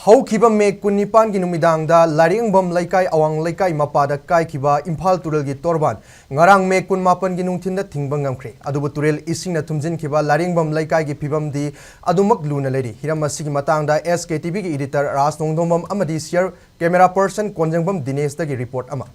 Haukiba me kunipan gi numidangda Lairikyengbam Leikai Awang Leikai mapada kaikhiba Imphal Turel gi torban ngarang me kunmapan gi nungthil-da thingba ngamkhre adubu Turel ising na thumjin khiba Lairikyengbam Leikai gi phibam di adumak luna leri hiram asigi matangda SKTV gi editor nungthil-da amadi senior camera person Konjangbam Dinesh da gi report ama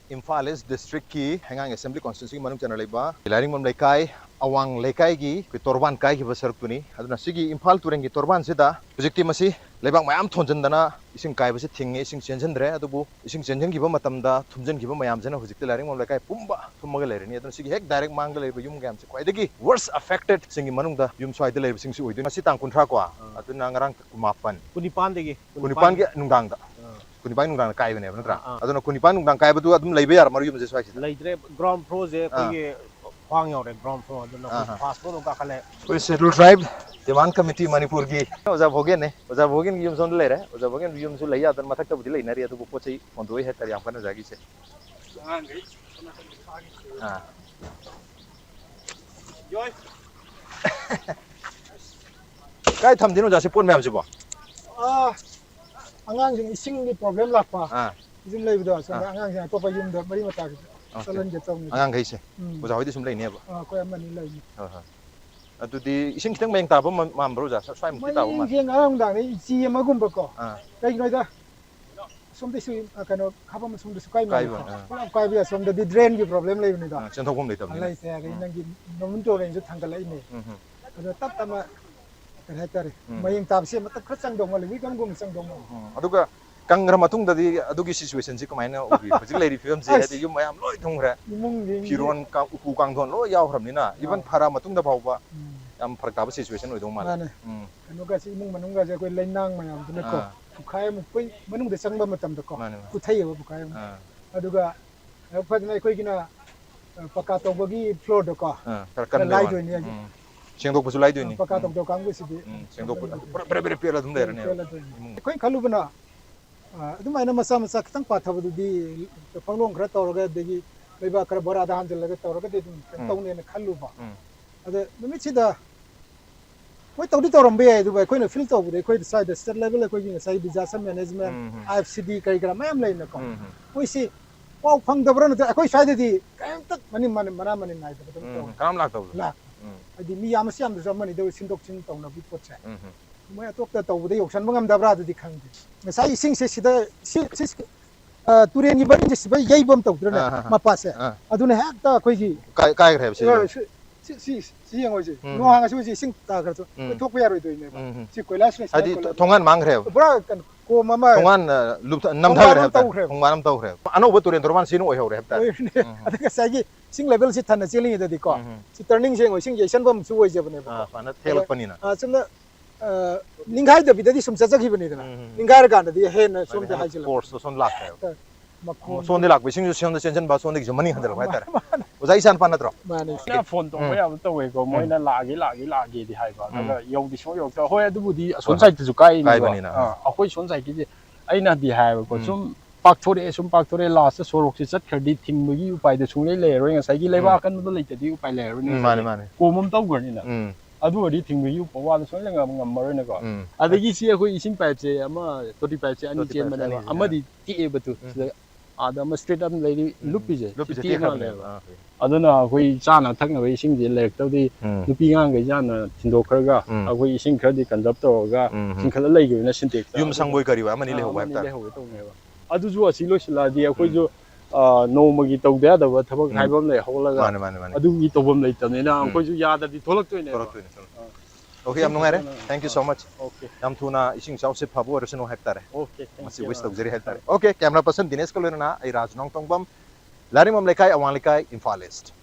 Imphal is district ki hangang assembly constituency manung channel leba Lairikyengbam Leikai Awang Leikai gi torban kaikhiba sartuni aduna sigi Imphal tureng gi torban sida project masi lebak mayam thonjandana ising kaibase thinge ising chenjandre adubu ising chenjang giba matamda thumjan giba mayam jana hujikte Lairikyengbam Leikai pumba thummaga lerani aduna sigi hek direct mangda leba yum gam se kwaidagi worst affected singi manungda yum swaida leba singsi oidu masi tang kunthra kwa aduna ngarang kumapan kunipan gi nungdangda kunipan nungdang kaibane natra aduna kunipan nungdang kaibadu adum leiba yar maru yum je swai leidre ground floor je kogi Hwang yaw ground floor aduna passport ka khale we scheduled tribe demand committee Manipur gi oja bhogen gi yum zon le re oja bhogen yum su leiya dan mathak ta budi leinari adu pochai ondoi he tar yam kana jagi se joy kai thamdino jase pon myam jibo angang jing ising ni problem lakpa ising leibido so angang jing to pa yum da bari mata salon je tong angang kai se oja hoidi sum leine ba ko amani lei adu di ising kitang meng ta ba mam bro ja swai mu ta ba ma jing angang dang ni ji ma gum ba ko kai noi da som de su kano khaba ma som de su kai ma kai bi som de drain gi problem lei ni da chen thok bom lei tam lei se ga nang gi nomun to reng ju thang ga lei ni adu tap tama kai tare maying tab se ma tak khachang dong ma lei gam gum sang dong aduga kangra matung da di adugi situation si kamaina obi hojik lei film se hadi yum mayam loi thongra piron ka upu kang thon lo yaw hram ni na even phara matung da bawba yam pharak ta situation oi dong ma kano ga si imung manung ga je koi leinang mayam tune ko bukhai mu koi manung de sangba matam da ko puthai ba bukhai aduga phadna koi gina paka to bagi floor da ko lai do ni sengdok pusu lai do ni paka to kang go si di sengdok bre pela dum der ne koi khalu bana adumai masa masa kitang pathabadu di panglong khara tawraga degi leiba kara bora da han jalaga tawraga de tawne ne khallu ba ade numi chida koi tawdi tawram be du bai koi na fil taw de koi side state level koi ni sai disaster management IFCD kai gra mayam lai na ko koi si pau phang da bra na koi side di kaim tak mani mana mani nai da kam lak taw la adi mi yam siam da mani da sindok chin taw na bi pot cha moi atop ta taw de yoksan bangam da bra du di khang di sai sing se sida turen gi bari se bai yai bam taw na mapa se aduna hak ta koi gi kai greb se si yang oi ji no hang su ji sing ta gar to thok pa yaro do ne si koilas ne adi thongan mangre bra kan ko mama thongan lup nam tha greb thongan nam taw greb ano bo turen torban sinu oi ho greb ta adaka sai gi sing level si than na cheling da di ko si turning sing oi sing jason bam su oi je bane ba pana thel pani na chumna ningai da bidadi sum chacha gi bane da ningai ga da di he na sum da hai chila force son lak son de lak bi sing son de chen ba son de mani handal ba tar ozai san pan na tro mani na phone to ya to we ko moi na la gi di hai ba da yo di so yo to hoi adu bu di son sai tu kai ni ba akoi son sai gi ai na di hai ko sum pak thore last sorok si chat khadi thing gi upai de chung le roi nga sai gi leba kan do le te di upai le ro ni mani ko mum taw gar ni na adu adi thing gi upa wa so le ngam mar na ko adagi si akoi isin pipe je ama toti pipe je ani chen ma na ama di ti e batu ada ma straight up lady lupi je ti ma le aduna akoi chana thak na ising je lek taw di lupi ngang ge jana thindok khar ga akoi ising khar di conduct to ga sing khala lai ge na sintek yum sangboi kari wa mani le ho ba ta adu ju asi lo sila di akoi jo no magi taw da da thabak haibam le holaga adu gi tobam le tan na akoi ju ya da di tholak toy ne okay am nungai re thank you so much okay am thuna ising chau se phabu arsen ho hectare okay masi wish tau jeri hectare okay camera person Dinesh ko lena ai Raj Nongthongbam Lairikyengbam Leikai Awang Leikai Imphal East